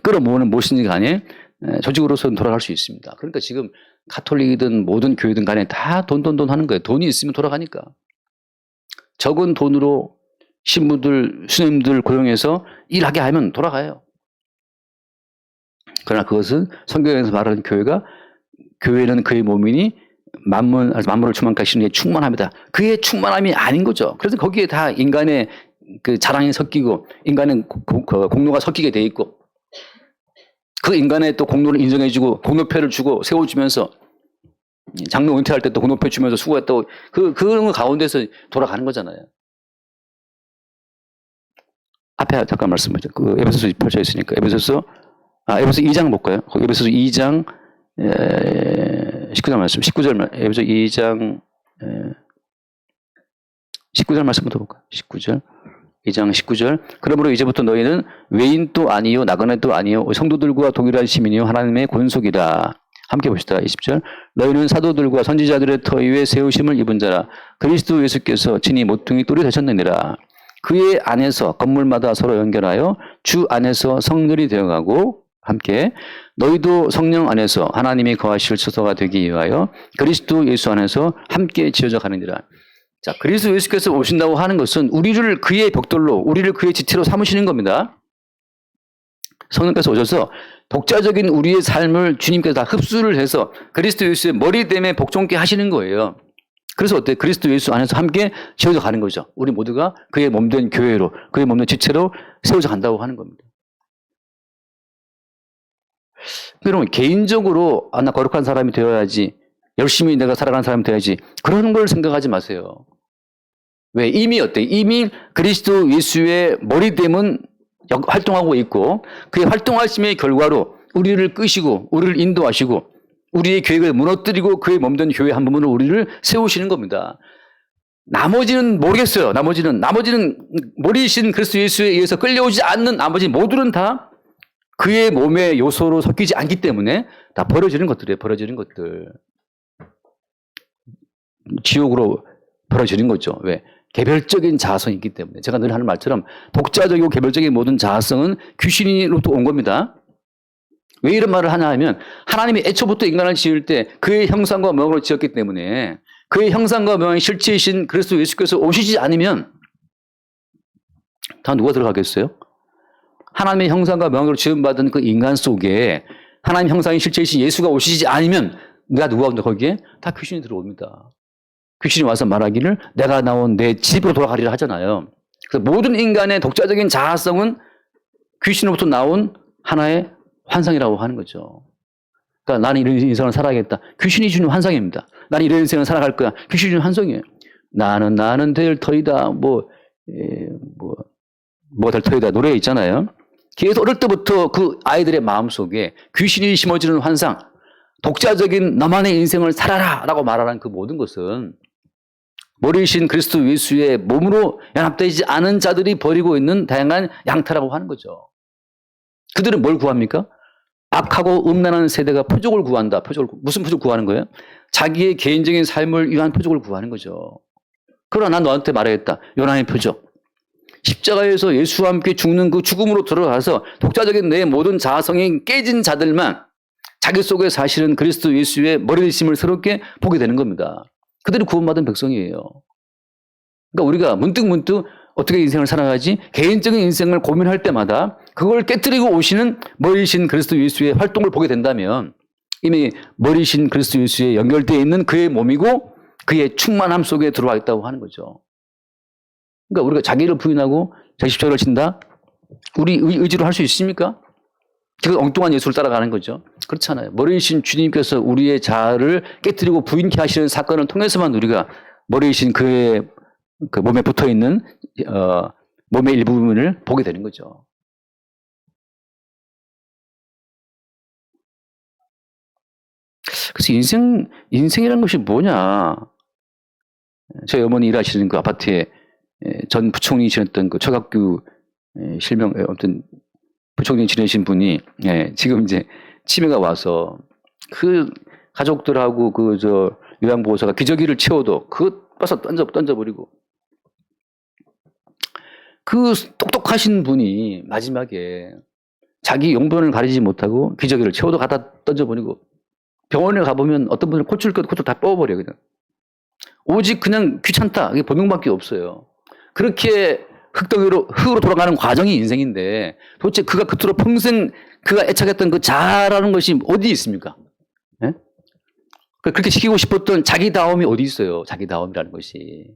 끌어모으는 무엇인지 간에 조직으로서는 돌아갈 수 있습니다. 그러니까 지금 가톨릭이든 모든 교회든 간에 다 돈 하는 거예요. 돈이 있으면 돌아가니까. 적은 돈으로 신부들, 스님들 고용해서 일하게 하면 돌아가요. 그러나 그것은 성경에서 말하는 교회는 그의 몸이니 만물을 충만하시는 게 충만합니다. 그의 충만함이 아닌 거죠. 그래서 거기에 다 인간의 그 자랑이 섞이고 인간의 공로가 섞이게 돼 있고 그 인간의 또 공로를 인정해주고 공로표를 주고 세워주면서 장로 은퇴할 때 또 공로표 주면서 수고했다고 그런 거 가운데서 돌아가는 거잖아요. 앞에 잠깐 말씀하죠. 그 에베소서 펼쳐 있으니까 에베소서 2장 볼까요? 에베소서 2장 19절 말씀 19절 에베소서 2장 19절 말씀부터 볼까요? 19절 2장 19절 그러므로 이제부터 너희는 외인도 아니요 나그네도 아니요 성도들과 동일한 시민이요 하나님의 권속이라. 함께 봅시다. 20절 너희는 사도들과 선지자들의 터 위에 세우심을 입은 자라. 그리스도 예수께서 친히 모퉁이 돌이 되셨느니라. 그의 안에서 건물마다 서로 연결하여 주 안에서 성들이 되어가고 함께 너희도 성령 안에서 하나님이 거하실 처소가 되기 위하여 그리스도 예수 안에서 함께 지어져 가느니라. 자, 그리스도 예수께서 오신다고 하는 것은 우리를 그의 벽돌로, 우리를 그의 지체로 삼으시는 겁니다. 성령께서 오셔서 독자적인 우리의 삶을 주님께서 다 흡수를 해서 그리스도 예수의 머리됨에 복종케 하시는 거예요. 그래서 어때? 그리스도 예수 안에서 함께 지어져 가는 거죠. 우리 모두가 그의 몸된 교회로, 그의 몸된 지체로 세워져 간다고 하는 겁니다. 여러분, 개인적으로, 나 거룩한 사람이 되어야지, 열심히 내가 살아가는 사람이 되어야지, 그런 걸 생각하지 마세요. 왜? 이미 어때? 이미 그리스도 예수의 머리됨은 활동하고 있고, 그의 활동하심의 결과로 우리를 끄시고, 우리를 인도하시고, 우리의 계획을 무너뜨리고 그의 몸된 교회 한 부분으로 우리를 세우시는 겁니다. 나머지는 모르겠어요. 나머지는 머리이신 그리스도 예수에 의해서 끌려오지 않는 나머지 모두는 다 그의 몸의 요소로 섞이지 않기 때문에 다 버려지는 것들이에요. 버려지는 것들. 지옥으로 버려지는 거죠. 왜? 개별적인 자아성이 있기 때문에. 제가 늘 하는 말처럼 독자적이고 개별적인 모든 자아성은 귀신으로부터 온 겁니다. 왜 이런 말을 하냐 하면 하나님이 애초부터 인간을 지을 때 그의 형상과 모양으로 지었기 때문에 그의 형상과 모양의 실체이신 그리스도 예수께서 오시지 않으면 다 누가 들어가겠어요? 하나님의 형상과 모양으로 지음받은 그 인간 속에 하나님 형상의 실체이신 예수가 오시지 않으면 누가 온다 거기에? 다 귀신이 들어옵니다. 귀신이 와서 말하기를 내가 나온 내 집으로 돌아가리라 하잖아요. 그래서 모든 인간의 독자적인 자아성은 귀신으로부터 나온 하나의 환상이라고 하는 거죠. 그러니까 나는 이런 인생을 살아야겠다. 귀신이 주는 환상입니다. 나는 이런 인생을 살아갈 거야. 귀신이 주는 환상이에요. 나는 될 터이다. 뭐가 될 터이다. 노래 있잖아요. 계속 어릴 때부터 그 아이들의 마음속에 귀신이 심어주는 환상, 독자적인 너만의 인생을 살아라 라고 말하는 그 모든 것은 머리이신 그리스도 예수의 몸으로 연합되지 않은 자들이 벌이고 있는 다양한 양태라고 하는 거죠. 그들은 뭘 구합니까? 악하고 음란한 세대가 표적을 구한다. 무슨 표적 구하는 거예요? 자기의 개인적인 삶을 위한 표적을 구하는 거죠. 그러나 난 너한테 말하겠다. 요나의 표적. 십자가에서 예수와 함께 죽는 그 죽음으로 들어가서 독자적인 내 모든 자아성이 깨진 자들만 자기 속에 사실은 그리스도 예수의 머리이심을 새롭게 보게 되는 겁니다. 그들이 구원받은 백성이에요. 그러니까 우리가 문득 어떻게 인생을 살아가지? 개인적인 인생을 고민할 때마다 그걸 깨뜨리고 오시는 머리이신 그리스도 예수의 활동을 보게 된다면 이미 머리이신 그리스도 예수에 연결되어 있는 그의 몸이고 그의 충만함 속에 들어와 있다고 하는 거죠. 그러니까 우리가 자기를 부인하고 제십자가를 진다? 우리 의지로 할 수 있습니까? 그 엉뚱한 예수를 따라가는 거죠. 그렇잖아요. 머리이신 주님께서 우리의 자아를 깨뜨리고 부인케 하시는 사건을 통해서만 우리가 머리이신 그의 그 몸에 붙어 있는 몸의 일부분을 보게 되는 거죠. 그래서 인생이라는 것이 뭐냐? 저희 어머니 일하시는 그 아파트에 전 부총리 지냈던 그 최각규 아무튼 부총리 지내신 분이 지금 이제 치매가 와서 그 가족들하고 그 요양보호사가 기저귀를 채워도 그거 빠서 던져버리고 그 똑똑하신 분이 마지막에 자기 용변을 가리지 못하고 기저귀를 채워도 갖다 던져버리고 병원에 가보면 어떤 분은 코줄 다 뽑아버려요. 그냥. 오직 그냥 귀찮다. 이게 범용밖에 없어요. 그렇게 흙으로 돌아가는 과정이 인생인데 도대체 그가 그토록 평생 그가 애착했던 그 자아라는 것이 어디 있습니까? 네? 그렇게 지키고 싶었던 자기다움이 어디 있어요? 자기다움이라는 것이.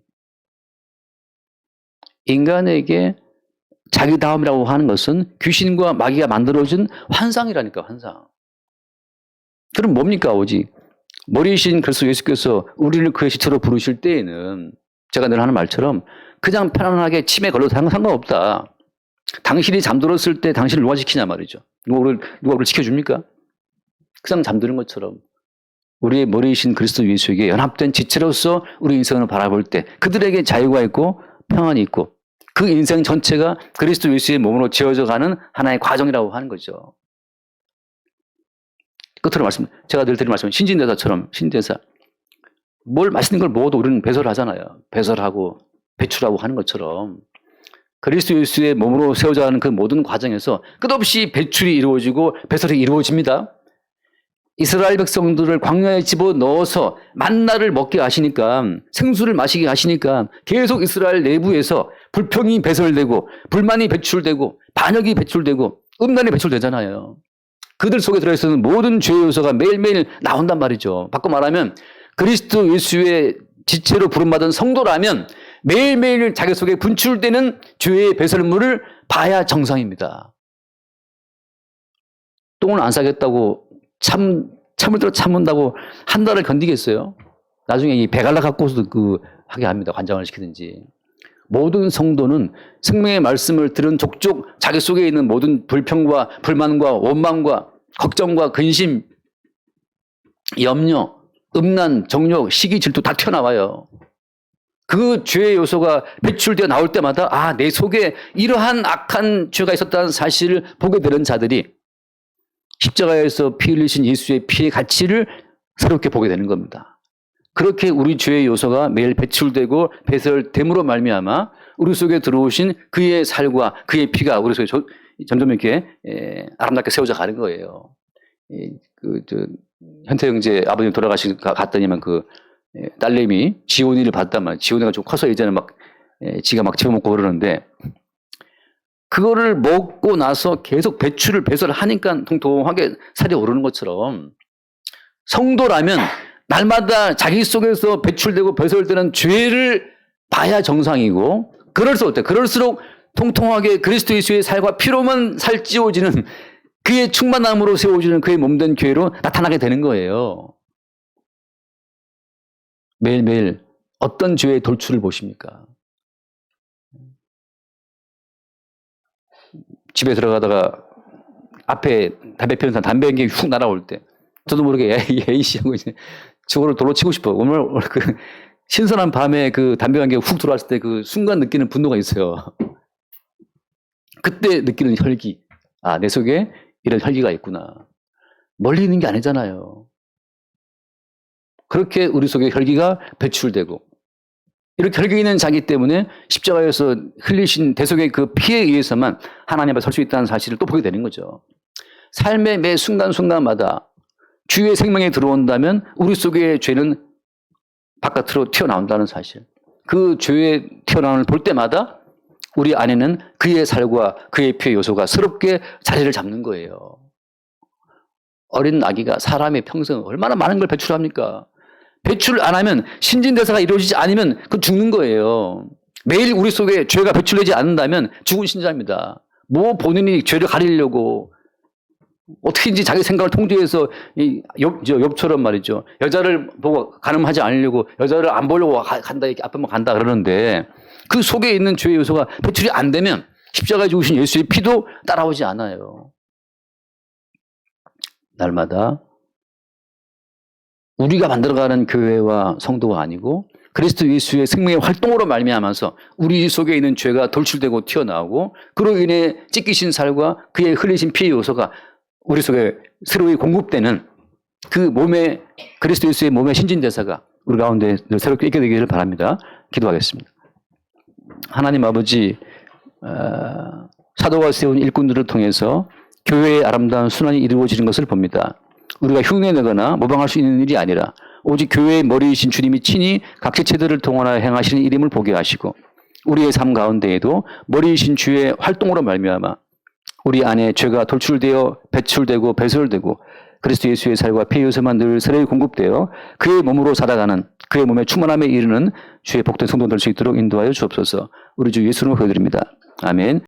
인간에게 자기다움이라고 하는 것은 귀신과 마귀가 만들어준 환상이라니까, 환상. 그럼 뭡니까, 오직? 머리이신 그리스도 예수께서 우리를 그의 시체로 부르실 때에는 제가 늘 하는 말처럼 그냥 편안하게 치매 걸려도 상관없다. 당신이 잠들었을 때 당신을 누가 지키냐 말이죠. 누가 우리를 지켜줍니까? 그냥 잠드는 것처럼 우리의 머리이신 그리스도 예수에게 연합된 지체로서 우리 인생을 바라볼 때 그들에게 자유가 있고 평안이 있고 그 인생 전체가 그리스도 예수의 몸으로 지어져 가는 하나의 과정이라고 하는 거죠. 끝으로 제가 늘 드리는 말씀은 신진대사처럼, 신진대사. 뭘 맛있는 걸 먹어도 우리는 배설하잖아요. 배설하고 배출하고 하는 것처럼 그리스도 예수의 몸으로 세워져 가는 그 모든 과정에서 끝없이 배출이 이루어지고 배설이 이루어집니다. 이스라엘 백성들을 광야에 집어넣어서 만나를 먹게 하시니까 생수를 마시게 하시니까 계속 이스라엘 내부에서 불평이 배설되고 불만이 배출되고 반역이 배출되고 음란이 배출되잖아요. 그들 속에 들어있는 모든 죄의 요소가 매일매일 나온단 말이죠. 바꿔 말하면 그리스도 예수의 지체로 부름받은 성도라면 매일매일 자기 속에 분출되는 죄의 배설물을 봐야 정상입니다. 똥을 안 싸겠다고 참을 대로 참는다고 한 달을 견디겠어요? 나중에 이 배갈라 갖고서도 하게 합니다. 관장을 시키든지. 모든 성도는 생명의 말씀을 들은 족족 자기 속에 있는 모든 불평과 불만과 원망과 걱정과 근심, 염려, 음란, 정욕, 시기, 질투 다 튀어나와요. 그 죄의 요소가 배출되어 나올 때마다 내 속에 이러한 악한 죄가 있었다는 사실을 보게 되는 자들이 십자가에서 피 흘리신 예수의 피의 가치를 새롭게 보게 되는 겁니다. 그렇게 우리 죄의 요소가 매일 배출되고 배설됨으로 말미암아 우리 속에 들어오신 그의 살과 그의 피가 우리 속에 점점 이렇게 아름답게 세워져 가는 거예요. 현태 형제 아버님 갔더니만 딸내미 지온이를 봤단 말이에요. 지온이가 좀 커서 이제는 지가 집어먹고 그러는데 그거를 먹고 나서 계속 배설하니까 통통하게 살이 오르는 것처럼 성도라면 날마다 자기 속에서 배출되고 배설되는 죄를 봐야 정상이고 그럴수록 통통하게 그리스도 예수의 살과 피로만 살찌워지는 그의 충만함으로 세워지는 그의 몸된 교회로 나타나게 되는 거예요. 매일매일 어떤 죄의 돌출을 보십니까? 집에 들어가다가 앞에 담배 피우는 사람 담배 연기 훅 날아올 때 저도 모르게 에이씨 하고 이제 저거를 돌로 치고 싶어. 오늘 신선한 밤에 담배 연기가 훅 들어왔을 때 그 순간 느끼는 분노가 있어요. 그때 느끼는 혈기. 내 속에 이런 혈기가 있구나. 멀리 있는 게 아니잖아요. 그렇게 우리 속에 혈기가 배출되고 이렇게 혈기 있는 자기 때문에 십자가에서 흘리신 대속의 그 피에 의해서만 하나님 앞에 설 수 있다는 사실을 또 보게 되는 거죠. 삶의 매 순간순간마다 주의 생명에 들어온다면 우리 속의 죄는 바깥으로 튀어나온다는 사실. 그 죄의 튀어나옴을 볼 때마다 우리 안에는 그의 살과 그의 피의 요소가 새롭게 자리를 잡는 거예요. 어린 아기가 사람의 평생 얼마나 많은 걸 배출합니까? 배출을 안 하면 신진대사가 이루어지지 않으면 죽는 거예요. 매일 우리 속에 죄가 배출되지 않는다면 죽은 신자입니다. 본인이 죄를 가리려고 어떻게든지 자기 생각을 통제해서 욥처럼 말이죠. 여자를 보고 간음하지 않으려고 여자를 안 보려고 간다 이렇게 앞에만 간다 그러는데 그 속에 있는 죄의 요소가 배출이 안 되면 십자가에 죽으신 예수의 피도 따라오지 않아요. 날마다 우리가 만들어가는 교회와 성도가 아니고 그리스도 예수의 생명의 활동으로 말미암아서 우리 속에 있는 죄가 돌출되고 튀어나오고 그로 인해 찢기신 살과 그의 흘리신 피의 요소가 우리 속에 새로이 공급되는 그 몸의 그리스도 예수의 몸의 신진대사가 우리 가운데 늘 새롭게 있게 되기를 바랍니다. 기도하겠습니다. 하나님 아버지, 사도가 세운 일꾼들을 통해서 교회의 아름다운 순환이 이루어지는 것을 봅니다. 우리가 흉내내거나 모방할 수 있는 일이 아니라 오직 교회의 머리이신 주님이 친히 각 지체들을 통하여 행하시는 일임을 보게 하시고 우리의 삶 가운데에도 머리이신 주의 활동으로 말미암아 우리 안에 죄가 돌출되어 배출되고 배설되고 그리스도 예수의 살과 피의 요소만 늘 새로이 공급되어 그의 몸으로 살아가는 그의 몸의 충만함에 이르는 주의 복된 성도 될 수 있도록 인도하여 주옵소서. 우리 주 예수로 기도드립니다. 아멘.